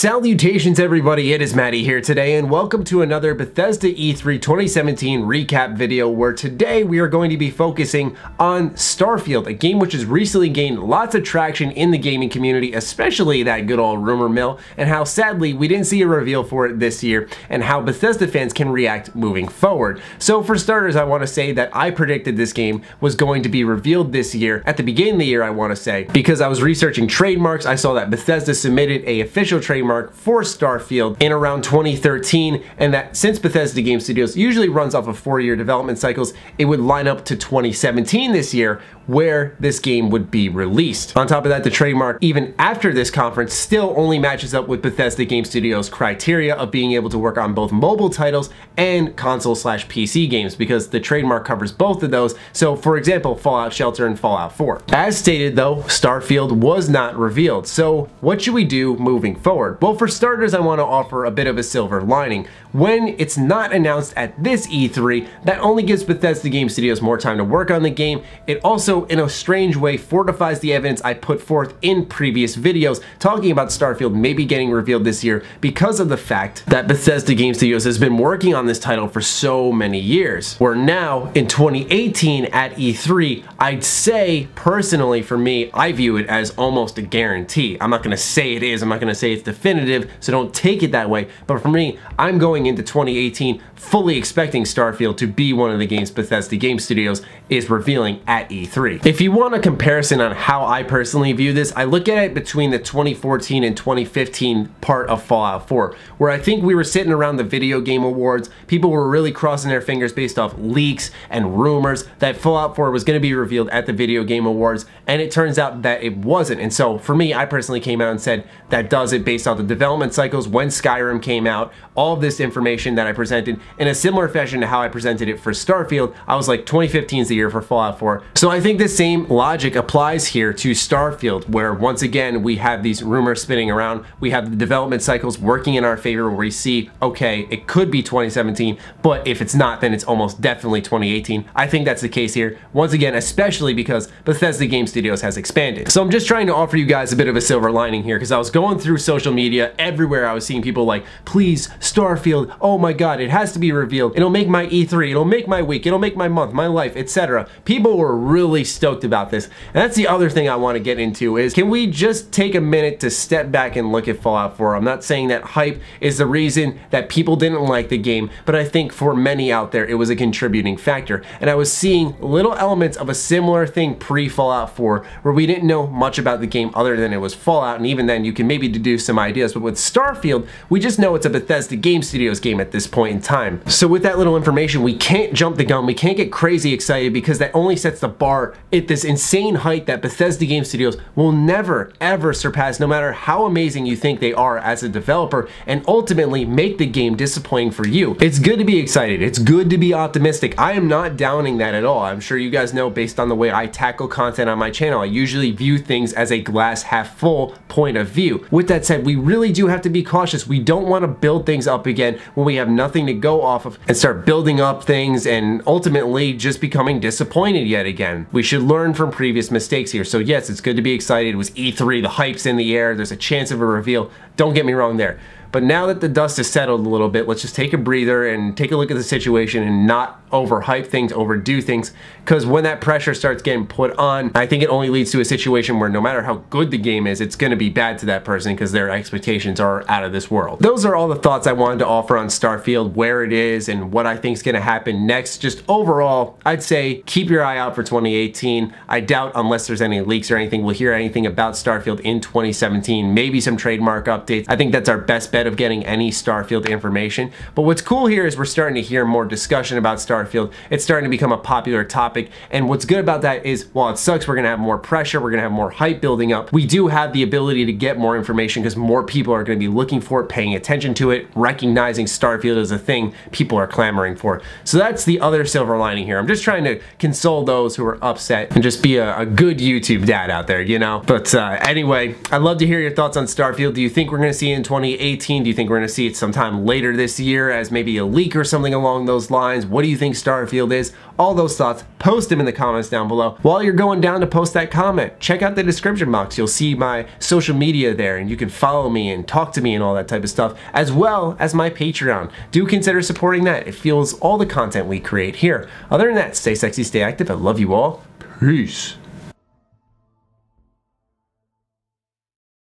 Salutations everybody, it is Matty here today and welcome to another Bethesda E3 2017 recap video where today we are going to be focusing on Starfield, a game which has recently gained lots of traction in the gaming community, especially that good old rumor mill, and how sadly we didn't see a reveal for it this year and how Bethesda fans can react moving forward. So for starters, I want to say that I predicted this game was going to be revealed this year, at the beginning of the year I want to say, because I was researching trademarks. I saw that Bethesda submitted a official trademark for Starfield in around 2013, and that since Bethesda Game Studios usually runs off of 4-year development cycles, it would line up to 2017 this year where this game would be released. On top of that, the trademark, even after this conference, still only matches up with Bethesda Game Studios' criteria of being able to work on both mobile titles and console/PC games, because the trademark covers both of those. So for example, Fallout Shelter and Fallout 4. As stated though, Starfield was not revealed. So what should we do moving forward? Well, for starters, I want to offer a bit of a silver lining. When it's not announced at this E3, that only gives Bethesda Game Studios more time to work on the game. It also, in a strange way, fortifies the evidence I put forth in previous videos talking about Starfield maybe getting revealed this year, because of the fact that Bethesda Game Studios has been working on this title for so many years. Where now, in 2018 at E3, I'd say, personally for me, I view it as almost a guarantee. I'm not going to say it is, I'm not going to say it's definitive, so don't take it that way, but for me, I'm going into 2018 fully expecting Starfield to be one of the games Bethesda Game Studios is revealing at E3. If you want a comparison on how I personally view this, I look at it between the 2014 and 2015 part of Fallout 4, where I think we were sitting around the video game awards, people were really crossing their fingers based off leaks and rumors that Fallout 4 was going to be revealed at the video game awards, and it turns out that it wasn't. And so for me, I personally came out and said that does it based off the development cycles, when Skyrim came out, all of this information that I presented in a similar fashion to how I presented it for Starfield. I was like, 2015 is the year for Fallout 4. So I think the same logic applies here to Starfield, where once again we have these rumors spinning around, we have the development cycles working in our favor, where we see, okay, it could be 2017, but if it's not, then it's almost definitely 2018. I think that's the case here, once again, especially because Bethesda Game Studios has expanded. So I'm just trying to offer you guys a bit of a silver lining here, because I was going through social media, everywhere I was seeing people like, please, Starfield, oh my god, it has to be revealed, it'll make my E3, it'll make my week, it'll make my month, my life, etc. People were really stoked about this. And that's the other thing I want to get into is, can we just take a minute to step back and look at Fallout 4? I'm not saying that hype is the reason that people didn't like the game, but I think for many out there it was a contributing factor. And I was seeing little elements of a similar thing pre-Fallout 4, where we didn't know much about the game other than it was Fallout, and even then you can maybe deduce some ideas. But with Starfield, we just know it's a Bethesda Game Studios game at this point in time. So with that little information, we can't jump the gun, we can't get crazy excited, because that only sets the bar at this insane height that Bethesda Game Studios will never ever surpass, no matter how amazing you think they are as a developer, and ultimately make the game disappointing for you. It's good to be excited, it's good to be optimistic. I am not downing that at all. I'm sure you guys know, based on the way I tackle content on my channel, I usually view things as a glass half full point of view. With that said, we really do have to be cautious. We don't want to build things up again when we have nothing to go off of and start building up things and ultimately just becoming disappointed yet again. We should learn from previous mistakes here. So yes, it's good to be excited. It was E3, the hype's in the air, there's a chance of a reveal. Don't get me wrong there. But now that the dust has settled a little bit, let's just take a breather and take a look at the situation and not overhype things, overdo things, because when that pressure starts getting put on, I think it only leads to a situation where no matter how good the game is, it's going to be bad to that person because their expectations are out of this world. Those are all the thoughts I wanted to offer on Starfield, where it is and what I think is going to happen next. Just overall, I'd say keep your eye out for 2018. I doubt, unless there's any leaks or anything, we'll hear anything about Starfield in 2017, maybe some trademark updates. I think that's our best bet of getting any Starfield information. But what's cool here is we're starting to hear more discussion about Starfield. It's starting to become a popular topic, and what's good about that is, while it sucks we're gonna have more pressure, we're gonna have more hype building up, we do have the ability to get more information because more people are gonna be looking for it, paying attention to it, recognizing Starfield as a thing people are clamoring for. So that's the other silver lining here. I'm just trying to console those who are upset and just be a good YouTube dad out there, you know? But anyway, I'd love to hear your thoughts on Starfield. Do you think we're gonna see it in 2018? 2017? Do you think we're going to see it sometime later this year as maybe a leak or something along those lines? What do you think Starfield is? All those thoughts, post them in the comments down below. While you're going down to post that comment, check out the description box. You'll see my social media there, and you can follow me and talk to me and all that type of stuff, as well as my Patreon. Do consider supporting that. It fuels all the content we create here. Other than that, stay sexy, stay active. I love you all. Peace.